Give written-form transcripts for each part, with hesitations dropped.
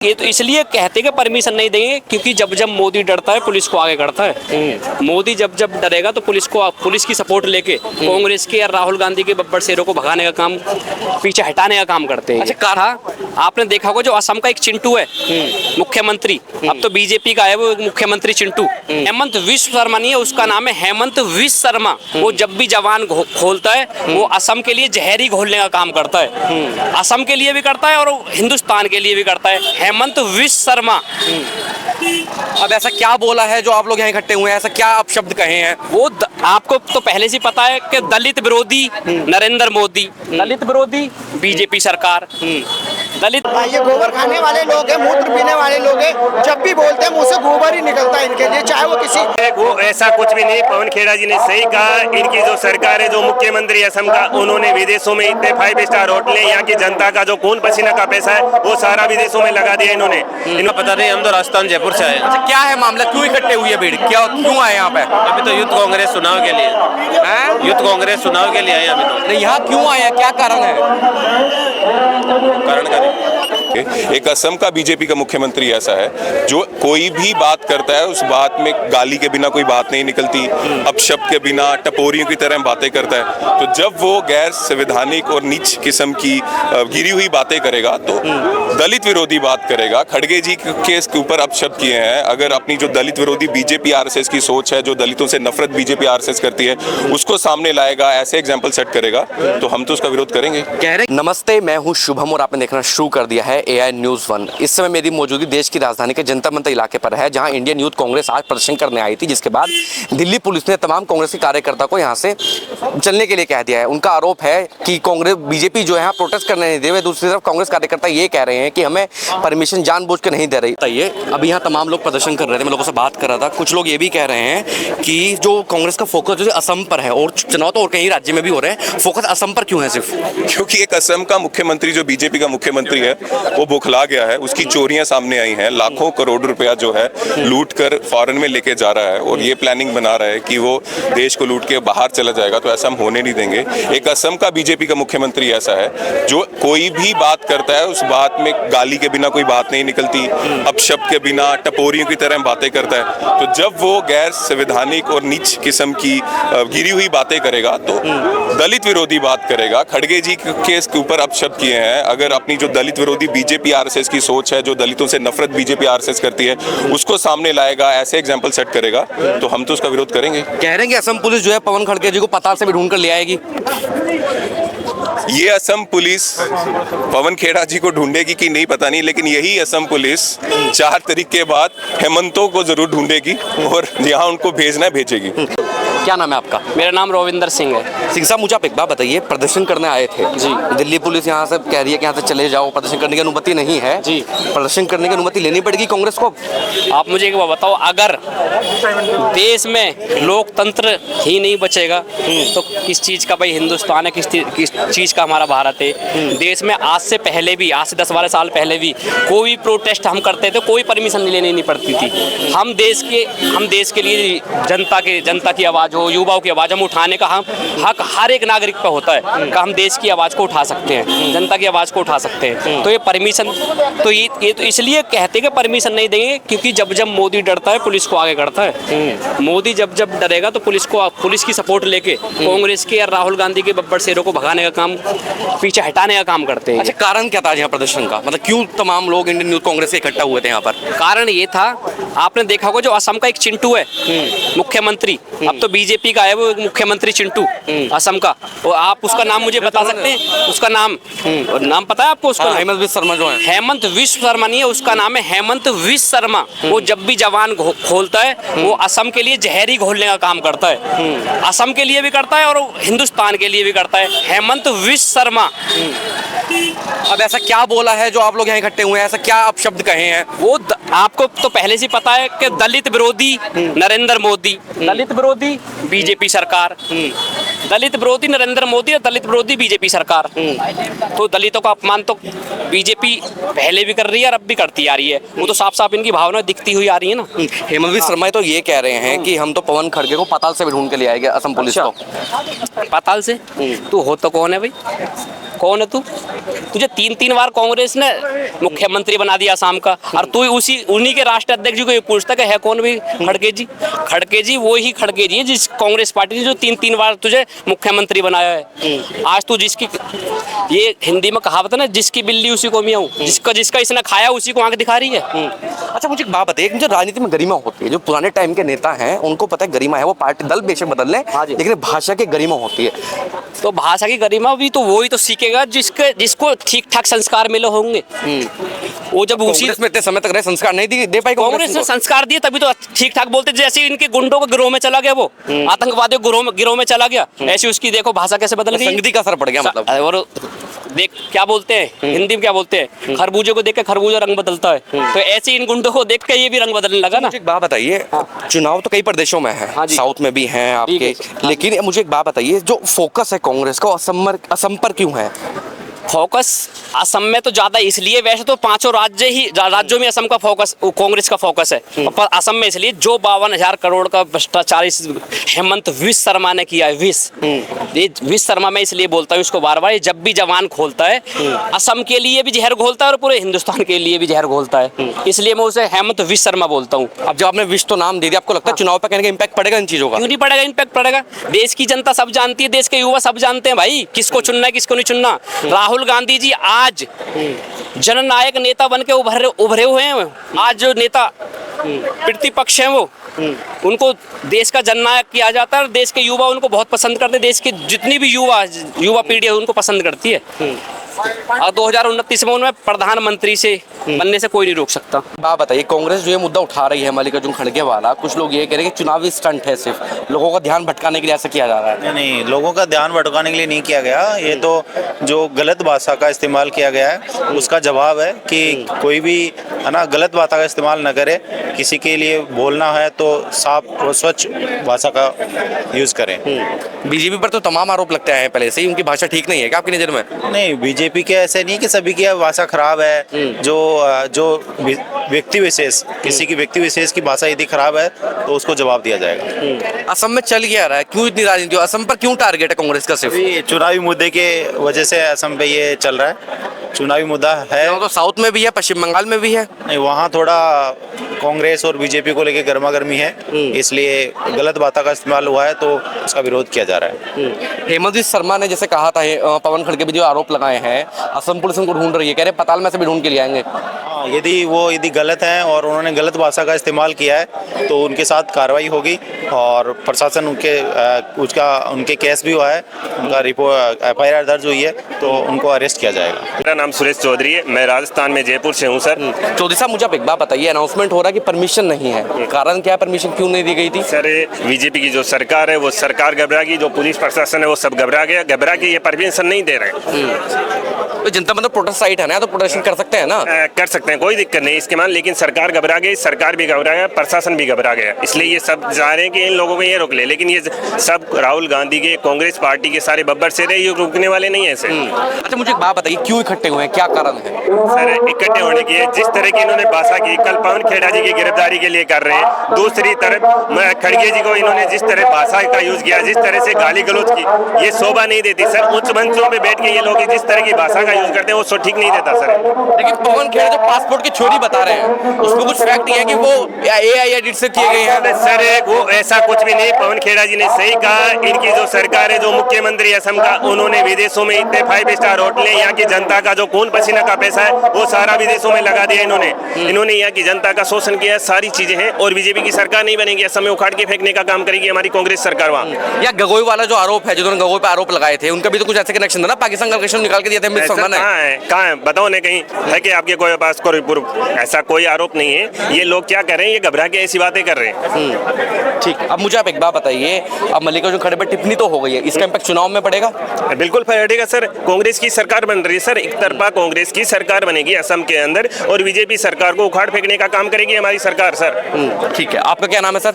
ये तो इसलिए कहते कि परमिशन नहीं देंगे क्योंकि जब जब मोदी डरता है पुलिस को आगे करता है। मोदी जब जब डरेगा तो पुलिस की सपोर्ट लेके कांग्रेस के या राहुल गांधी के बब्बर शेरों को भगाने का काम, पीछे हटाने का काम करते हैं। अच्छा कहा आपने देखा होगा जो असम का एक चिंटू है मुख्यमंत्री, अब तो बीजेपी का है वो मुख्यमंत्री चिंटू, हेमंत विश्व शर्मा नहीं है, उसका नाम है हेमंत विश्व शर्मा। वो जब भी जवान खोलता है वो असम के लिए जहरी घोलने का काम करता है, असम के लिए भी करता है और हिंदुस्तान के लिए भी करता है। हेमंत विश्व शर्मा। अब ऐसा क्या बोला है जो आप लोग यहाँ इकट्ठे हुए हैं, ऐसा क्या आप शब्द कहे हैं? वो आपको तो पहले से पता है कि दलित विरोधी नरेंद्र मोदी, दलित विरोधी बीजेपी सरकार, दलित ये गोबर खाने वाले लोग हैं, मूत्र पीने वाले लोग हैं, जब भी बोलते हैं मुंह से गोबर ही निकलता है इनके लिए, चाहे वो किसी ऐसा कुछ भी नहीं। पवन खेड़ा जी ने सही कहा, इनकी जो सरकार है, जो मुख्यमंत्री असम का, उन्होंने विदेशों में इतने 5 स्टार होटलें, यहाँ की जनता का जो खून पसीना का पैसा है वो सारा विदेशों में लगा दिया इन्होंने। इनको पता नहीं, हम तो राजस्थान जयपुर से आए। अच्छा क्या है मामला, क्यों इकट्ठे हुई है भीड़, क्यों आए यहाँ पे? अभी तो यूथ कांग्रेस चुनाव के लिए हैं? यूथ कांग्रेस चुनाव के लिए आए अभी तो। नहीं, यहाँ क्यों आए हैं, क्या कारण है? कारण का नहीं। एक असम का बीजेपी का मुख्यमंत्री ऐसा है जो कोई भी बात करता है उस बात में गाली के बिना कोई बात नहीं निकलती, अपशब्द के बिना टपोरियों की तरह बातें करता है। तो जब वो गैर संवैधानिक और नीच किस्म की गिरी हुई बातें करेगा तो दलित विरोधी बात करेगा। खड़गे जी के इसके ऊपर अपशब्द किए हैं। अगर अपनी जो दलित विरोधी बीजेपी आरएसएस की सोच है, जो दलितों से नफरत बीजेपी आरएसएस करती है, उसको सामने लाएगा, ऐसे एग्जाम्पल सेट करेगा तो हम तो उसका विरोध करेंगे। कह रहे नमस्ते, मैं हूं शुभम और आपने देखना शुरू कर दिया है AI न्यूज़ 1। इस समय मेरी मौजूदगी देश की राजधानी के जंतर मंतर इलाके पर है, जहां इंडियन यूथ कांग्रेस आज प्रदर्शन करने आई थी, जिसके बाद दिल्ली पुलिस ने तमाम कांग्रेस के कार्यकर्ता को यहां से चलने के लिए कह दिया है। उनका आरोप है कि कांग्रेस बीजेपी जो है यहाँ प्रोटेस्ट करने नहीं दे रहे। दूसरी तरफ कांग्रेस कार्यकर्ता ये कह रहे हैं कि हमें परमिशन जानबूझ के नहीं दे रही। बताइए, अभी यहाँ तमाम लोग प्रदर्शन कर रहे थे, मैं लोगों से बात कर रहा था, कुछ लोग ये भी कह रहे हैं कि जो कांग्रेस का फोकस जो असम पर है, और चुनाव तो और कहीं राज्य में भी हो रहे हैं, फोकस असम पर क्यों है सिर्फ? क्योंकि एक असम का मुख्यमंत्री जो बीजेपी का मुख्यमंत्री है वो बौखला गया है, उसकी चोरियां सामने आई हैं, लाखों करोड़ रुपया जो है लूट कर फॉरेन में लेके जा रहा है और ये प्लानिंग बना रहा है कि वो देश को लूट के बाहर चला जाएगा। तो ऐसा हम होने नहीं देंगे। एक असम का बीजेपी का मुख्यमंत्री ऐसा है जो कोई भी बात करता है उस बात में गाली के बिना कोई बात नहीं निकलती, अपशब्द के बिना टपोरियों की तरह बातें करता है। तो जब वो गैर संवैधानिक और नीच किस्म की गिरी हुई बातें करेगा तो दलित विरोधी बात करेगा। खड़गे जी के इसके ऊपर अपशब्द किए हैं। अगर अपनी जो दलित विरोधी बीजेपी आरएसएस की सोच है, जो दलितों से नफरत बीजेपी आरएसएस करती है, उसको सामने लाएगा, ऐसे एग्जाम्पल सेट करेगा तो हम तो उसका विरोध करेंगे। कह रहे हैं कि असम पुलिस जो है पवन खड़गे जी को पाताल से भी ढूंढ कर ले आएगी। ये असम पुलिस पवन खेड़ा जी को ढूंढेगी कि नहीं पता नहीं, लेकिन यही असम पुलिस 4 तारीख के बाद हेमंतों को जरूर ढूंढेगी और यहाँ उनको भेजना भेजेगी। क्या नाम है आपका? मेरा नाम रविंदर सिंह है। सिंह साहब, मुझे आप एक बात बताइए, प्रदर्शन करने आए थे जी, दिल्ली पुलिस यहाँ से कह रही है कि यहाँ से चले जाओ, प्रदर्शन करने की अनुमति नहीं है जी, प्रदर्शन करने की अनुमति लेनी पड़ेगी कांग्रेस को। आप मुझे एक बात बताओ, अगर देश में लोकतंत्र ही नहीं बचेगा तो किस चीज़ का भाई हिंदुस्तान है, किस चीज़ का हमारा भारत है। देश में आज से पहले भी, आज से 10-12 साल पहले भी कोई प्रोटेस्ट हम करते थे, कोई परमिशन लेनी नहीं पड़ती थी। हम देश के लिए जनता की आवाज़ हो, युवाओं की आवाज़ हम उठाने का हक हर एक नागरिक पर होता है कि हम देश की आवाज़ को उठा सकते हैं, जनता की आवाज़ को उठा सकते हैं। तो ये परमिशन तो ये तो इसलिए कहते हैं कि परमिशन नहीं देंगे क्योंकि जब जब मोदी डरता है पुलिस को आगे करता है। मोदी जब जब डरेगा तो पुलिस की सपोर्ट लेके कांग्रेस के या राहुल गांधी के बब्बर शेरों को भगाने का काम, पीछे हटाने का काम करते हैं। अच्छा कारण क्या था यहाँ प्रदर्शन का, मतलब क्यों तमाम लोग इंडियन यूथ कांग्रेस से इकट्ठा हुए थे यहाँ पर? कारण ये था, आपने देखा होगा जो असम का एक चिंटू है मुख्यमंत्री, अब तो बीजेपी का है वो मुख्यमंत्री चिंटू असम का, और आप उसका नाम मुझे बता सकते हैं? उसका नाम पता है आपको? उसका हेमंत विश्व शर्मा जो है, हेमंत विश्व शर्मा नहीं है, उसका नाम है हेमंत विश्व शर्मा। वो जब भी जवान खोलता है वो असम के लिए जहरी घोलने का काम करता है, असम के लिए भी करता है और हिंदुस्तान के लिए भी करता है। हेमंत विश्व शर्मा। अब ऐसा क्या बोला है जो आप लोग यहाँ इकट्ठे हुए हैं, ऐसा क्या आप शब्द कहे हैं? वो आपको तो पहले से पता है कि दलित विरोधी नरेंद्र मोदी, दलित विरोधी बीजेपी सरकार, दलित विरोधी नरेंद्र मोदी और दलित विरोधी बीजेपी सरकार। तो दलितों का अपमान तो बीजेपी पहले भी कर रही है और अब भी करती आ रही है। वो तो साफ साफ इनकी भावना दिखती हुई आ रही है ना। हेमंत विश्व शर्मा तो ये कह रहे हैं कि हम तो पवन खड़गे को पाताल से भी ढूंढ के ले आएंगे असम पुलिस को। पाताल से? तो हो तो कौन है भाई? कौन है तू? तुझे 3-3 बार कांग्रेस ने मुख्यमंत्री बना दिया असम का, और तू उन्हीं के राष्ट्रीय अध्यक्ष जी को ये पूछता कि है कौन भी खड़गे जी? खड़गे जी वो ही खड़गे जी है जिस कांग्रेस पार्टी ने जो 3-3 बार तुझे मुख्यमंत्री बनाया है। आज तू जिसकी, ये हिंदी में कहावत है ना, जिसकी बिल्ली उसी को मियाऊं, जिसका इसने खाया उसी को आंख दिखा रही है। अच्छा मुझे एक बात बताइए, जो राजनीति में गरिमा होती है, जो पुराने टाइम के नेता हैं उनको पता है गरिमा है, वो पार्टी दल बेशक बदल लें लेकिन भाषा की गरिमा होती है। तो भाषा की गरिमा भी तो वही तो सीखेगा जिसको ठीक ठाक संस्कार मिले होंगे। वो जब उसी कांग्रेस में इतने समय तक रहे, संस्कार नहीं दे पाई कांग्रेस ने संस्कार दिए तभी तो ठीक ठाक बोलते। जैसे इनके गुंडों के गिरोह में चला गया, वो आतंकवादियों के गिरोह में चला गया, ऐसी उसकी देखो भाषा कैसे बदल गई। संगति का असर पड़ गया मतलब। और देख क्या बोलते हैं हिंदी में, क्या बोलते हैं, खरबूजे को देख के खरबूजा रंग बदलता है, तो ऐसे इन गुंडों को देख के ये भी रंग बदलने लगा ना। मुझे एक बात बताइए, चुनाव तो कई प्रदेशों में है, साउथ में भी हैं आपके, लेकिन मुझे एक बात बताइए, जो फोकस है कांग्रेस का असम पर क्यों है? फोकस असम में तो ज्यादा इसलिए, वैसे तो 5 राज्यों में असम का फोकस, कांग्रेस का फोकस है, पर असम में इसलिए जो 52,000 करोड़ का भ्रष्टाचार हेमंत विश्व शर्मा ने किया है। विश्व शर्मा मैं इसलिए बोलता हूँ उसको बार बार, जब भी जवान खोलता है असम के लिए भी जहर घोलता है और पूरे हिंदुस्तान के लिए भी जहर घोलता है, इसलिए मैं उसे हेमंत विश्व शर्मा बोलता हूँ। अब जब आपने विश्व तो नाम दे दिया, आपको लगता है चुनाव पर कहने का इम्पैक्ट पड़ेगा इन चीजों का? क्यों नहीं पड़ेगा, इम्पैक्ट पड़ेगा। देश की जनता सब जानती है, देश के युवा सब जानते हैं भाई किसको चुनना है किसको नहीं चुनना। राहुल गांधी जी आज जननायक नेता बन के उभरे हुए हैं। आज जो नेता प्रतिपक्ष हैं वो, उनको देश का जननायक किया जाता है और देश के युवा उनको बहुत पसंद करते हैं। देश की जितनी भी युवा पीढ़ी है उनको पसंद करती है, और 2029 में उनमें प्रधानमंत्री से बनने से कोई नहीं रोक सकता। बात बताइए, कांग्रेस जो ये मुद्दा उठा रही है मल्लिकार्जुन खड़गे वाला, कुछ लोग ये कह रहे हैं कि चुनावी स्टंट है, सिर्फ लोगों का ध्यान भटकाने के लिए ऐसा किया जा रहा है। नहीं, लोगों का ध्यान भटकाने के लिए नहीं किया गया, ये तो जो गलत भाषा का इस्तेमाल किया गया है उसका जवाब है कि कोई भी है ना गलत भाषा का इस्तेमाल न करे। किसी के लिए बोलना है तो साफ और स्वच्छ भाषा का यूज करें। बीजेपी पर तो तमाम आरोप लगते हैं पहले से ही, उनकी भाषा ठीक नहीं है क्या आपकी नजर में? नहीं, बीजेपी के ऐसे नहीं कि सभी की भाषा खराब है। जो व्यक्ति विशेष, किसी की व्यक्ति विशेष की भाषा यदि खराब है तो उसको जवाब दिया जाएगा। असम में चल क्या रहा है, क्यों इतनी राजनीति, असम पर क्यों टारगेट है कांग्रेस का? सिर्फ चुनावी मुद्दे के वजह से असम पे ये चल रहा है, चुनावी मुद्दा है। तो साउथ में भी है, पश्चिम बंगाल में भी है। नहीं, वहाँ थोड़ा कांग्रेस और बीजेपी को लेकर गर्मा गर्मी है, इसलिए गलत बातों का इस्तेमाल हुआ है तो उसका विरोध किया जा रहा है। हेमंत विश्व शर्मा ने जैसे कहा था, पवन खड़गे भी जो आरोप लगाए हैं, असम पुलिस उनको ढूंढ रही है, कह रहे पताल में से भी ढूंढ के ले आएंगे। यदि गलत है और उन्होंने गलत भाषा का इस्तेमाल किया है तो उनके साथ कार्रवाई होगी, और प्रशासन उनके केस भी हुआ है, उनका रिपोर्ट FIR दर्ज हुई है तो उनको अरेस्ट किया जाएगा। मेरा नाम सुरेश चौधरी है, मैं राजस्थान में जयपुर से हूँ सर। चौधरी साहब, मुझे आप एक बात बताइए, अनाउंसमेंट हो रहा है कि परमिशन नहीं है, कारण क्या है, परमिशन क्यों नहीं दी गई थी? सर, बीजेपी की जो सरकार है वो सरकार घबरा गई, जो पुलिस प्रशासन है वो सब घबरा के ये परमिशन नहीं दे रहे। तो जनता मतलब प्रोटेस्ट साइट है ना, तो प्रोटेस्ट कर सकते हैं ना? कर सकते हैं, कोई दिक्कत नहीं इसके मान, लेकिन सरकार घबरा गई, सरकार भी घबरा गया, प्रशासन भी घबरा गया, इसलिए ये सब चाह रहे हैं कि इन लोगों को ये रोक ले, लेकिन ये सब राहुल गांधी के कांग्रेस पार्टी के सारे बब्बर से रहे, ये रुकने वाले नहीं है सर। अच्छा मुझे एक बात बताइए, क्यों इकट्ठे हुए हैं, क्या कारण है? सर, इकट्ठे होने की जिस तरह की इन्होंने भाषा की, कल पवन खेड़ा जी की गिरफ्तारी के लिए कर रहे हैं, दूसरी तरफ खड़गे जी को इन्होंने जिस तरह भाषा का यूज किया, जिस तरह से गाली गलौज की, ये शोभा नहीं देती सर। उच्च मंचों में बैठ के ये लोग जिस तरह की भाषा का यूज करते हैं वो ठीक नहीं देता सर। लेकिन पवन खेड़ा जो पासपोर्ट की चोरी बता रहे हैं, उसमें कुछ फैक्ट नहीं है कि वो AI एडिट से किए गए हैं? सर, वो ऐसा कुछ भी नहीं, पवन खेड़ा जी ने सही कहा। इनकी जो सरकार है, जो मुख्यमंत्री असम का, उन्होंने विदेशों में इतने 5 स्टार होटलें, यहाँ की जनता का जो खून पसीना का पैसा है वो सारा विदेशों में लगा दिया इन्होंने यहाँ की जनता का शोषण किया, सारी चीजें हैं। और बीजेपी की सरकार नहीं बनेगी, असम में उखाड़ के फेंकने का काम करेगी हमारी कांग्रेस सरकार वहाँ। या गगोई वाला जो आरोप है, जिन्होंने गगोई पे आरोप लगाए थे, उनका भी तो कुछ ऐसे कनेक्शन था ना, पाकिस्तान का कनेक्शन निकाल के दिया था। कहाँ है बताओ ने, कहीं है कि आपके कोई पास कोई ऐसा कोई आरोप नहीं है। ये लोग क्या कर रहे हैं, ये घबरा के ऐसी बातें कर रहे हैं। ठीक, अब मुझे आप एक बात बताइए, अब मल्लिकार्जुन खड़गे पर टिप्पणी तो हो गई है, इसका इम्पैक्ट चुनाव में पड़ेगा? बिल्कुल पड़ेगा सर, कांग्रेस की सरकार बन रही है सर, एक तरफा कांग्रेस की सरकार बनेगी असम के अंदर, और बीजेपी सरकार को उखाड़ फेंकने का काम करेगी हमारी सरकार सर। ठीक है, आपका क्या नाम है सर?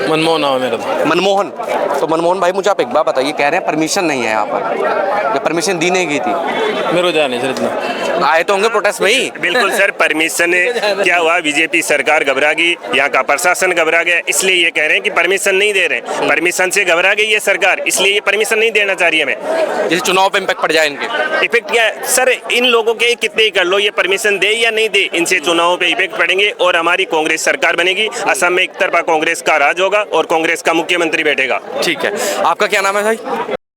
मनमोहन नाम है मेरा। मनमोहन। तो मनमोहन भाई मुझे आप एक बात बताइए, कह रहे हैं परमिशन नहीं है यहाँ पर, ये परमिशन दी नहीं गई थी। मेरे को ध्यान नहीं सर इतना। आए तो होंगे प्रोटेस्ट में ही। बिल्कुल सर, परमिशन क्या हुआ, बीजेपी सरकार घबरा गई, यहाँ का प्रशासन घबरा गया, इसलिए ये कह रहे हैं कि परमिशन नहीं दे रहे हैं। परमिशन से घबरा गई ये सरकार, इसलिए ये परमिशन नहीं देना चाह रही है हमें। जैसे चुनाव पे इम्पैक्ट पड़ जाए इनके। इफेक्ट क्या है सर, इन लोगों के कितने ही कर लो, ये परमिशन दे या नहीं दे, इनसे चुनावों पे इफेक्ट पड़ेंगे और हमारी कांग्रेस सरकार बनेगी। असम में एक तरफा कांग्रेस का राज होगा और कांग्रेस का मुख्यमंत्री बैठेगा। ठीक है, आपका क्या नाम है भाई?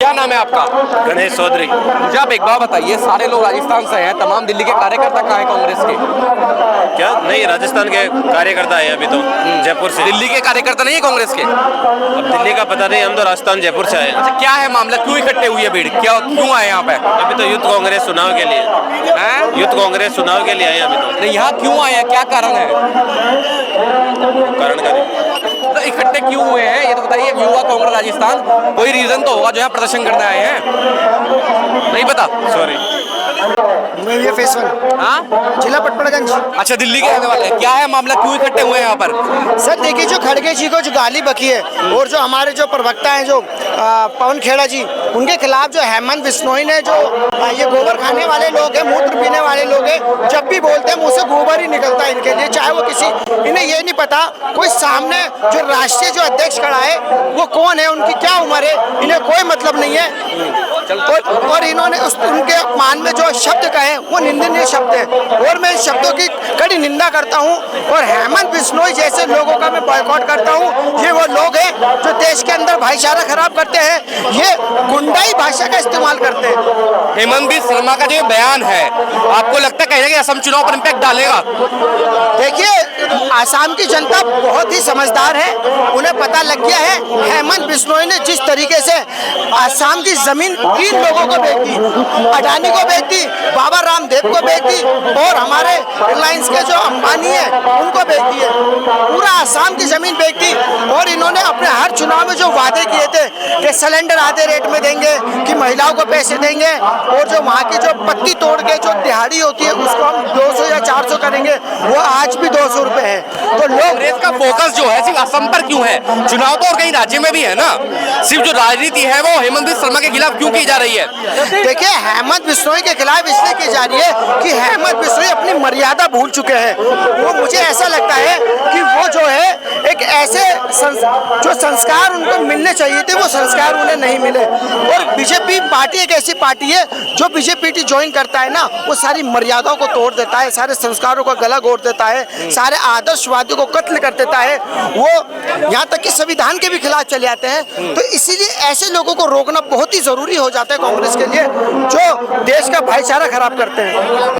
क्या नाम है आपका? गणेश चौधरी। मुझे आप एक बात बताइए, सारे लोग राजस्थान से हैं, तमाम दिल्ली के कार्यकर्ता कहाँ हैं कांग्रेस के? क्या नहीं, राजस्थान के कार्यकर्ता है अभी तो जयपुर से। दिल्ली के कार्यकर्ता नहीं है कांग्रेस के? अब दिल्ली का पता नहीं, हम तो राजस्थान जयपुर से आए हैं। अच्छा, क्या है मामला, क्यों इकट्ठे हुई है भीड़, क्या क्यों आए यहाँ पे? अभी तो यूथ कांग्रेस चुनाव के लिए हैं? यूथ कांग्रेस चुनाव के लिए आए हैं अभी तो। नहीं, यहाँ क्यों आए हैं, क्या कारण है? कारण का नहीं। तो इकट्ठे क्यों हुए हैं ये तो बताइए। युवा कांग्रेस राजस्थान, कोई रीजन तो होगा जो यहाँ प्रदर्शन करने आए हैं? नहीं पता, सॉरी। मैं ये फेस 1 हाँ? जिला पटपड़गंज। अच्छा, दिल्ली के रहने वाले हैं, क्या है मामला, क्यों इकट्ठे हुए हैं यहाँ पर? सर देखिए, जो खड़गे जी को जो गाली बकी है और जो हमारे जो प्रवक्ता हैं जो पवन खेड़ा जी, उनके खिलाफ जो हेमंत बिश्नोई ने जो ये गोबर खाने वाले लोग हैं, मूत्र पीने वाले लोग हैं, जब भी बोलते हैं मुंह से गोबर ही निकलता है इनके लिए। चाहे वो किसी, इन्हें ये नहीं पता कोई सामने जो राष्ट्रीय जो अध्यक्ष खड़ा है वो कौन है, उनकी क्या उम्र है, इन्हें कोई मतलब नहीं है। और इन्होंने उनके अपमान में जो शब्द कहे वो निंदनीय शब्द है और मैं इन शब्दों की कड़ी निंदा करता हूं। और हेमंत बिश्नोई जैसे लोगों का मैं बॉयकॉट करता हूं। ये वो लोग हैं जो देश के अंदर भाईचारा खराब करते हैं, ये गुंडाई भाषा का इस्तेमाल करते हैं। हेमंत बिश्नोई शर्मा का जो बयान है, आपको लगता है कहीं असम चुनाव पर इम्पैक्ट डालेगा? देखिए, आसाम की जनता बहुत ही समझदार है, उन्हें पता लग गया है हेमंत बिश्नोई ने जिस तरीके से आसाम की जमीन 3 लोगों को बेच दी, अडानी को बेच दी, बाबा रामदेव को बेच दी और हमारे रिलायंस के जो अंबानी है उनको बेच दिए, पूरा आसाम की जमीन बेच दी। और इन्होंने अपने हर चुनाव में जो वादे किए थे कि सिलेंडर आधे रेट में देंगे, कि महिलाओं को पैसे देंगे और जो वहाँ की जो पत्ती तोड़ के जो दिहाड़ी होती है उसको हम 200 या 400 करेंगे, वो आज भी 200 रुपए है। तो लोग कांग्रेस का फोकस जो है सिर्फ असम पर क्यों है? चुनाव तो और कहीं राज्य में भी है ना, सिर्फ जो राजनीति है वो हेमंत बिश्नोई शर्मा के खिलाफ क्यों की जा रही है? देखिए, हेमंत बिश्नोई के खिलाफ इसलिए की जा रही है कि हेमंत बिश्नोई अपनी मर्यादा भूल चुके हैं। वो मुझे ऐसा लगता है कि वो जो है एक ऐसे जो संस्कार उनको मिलने चाहिए थे वो संस्कार उन्हें नहीं मिले। और बीजेपी पार्टी एक ऐसी पार्टी है जो बीजेपी ज्वाइन करता है ना, वो सारी मर्यादाओं को तोड़ देता है, सारे संस्कारों का गला घोट देता है, सारे आदर्शवादियों को कत्ल कर देता है, वो यहाँ तक कि संविधान के भी खिलाफ चले आते हैं। तो इसीलिए ऐसे लोगों को रोकना बहुत ही जरूरी हो जाता है कांग्रेस के लिए, जो देश का भाईचारा खराब करते हैं।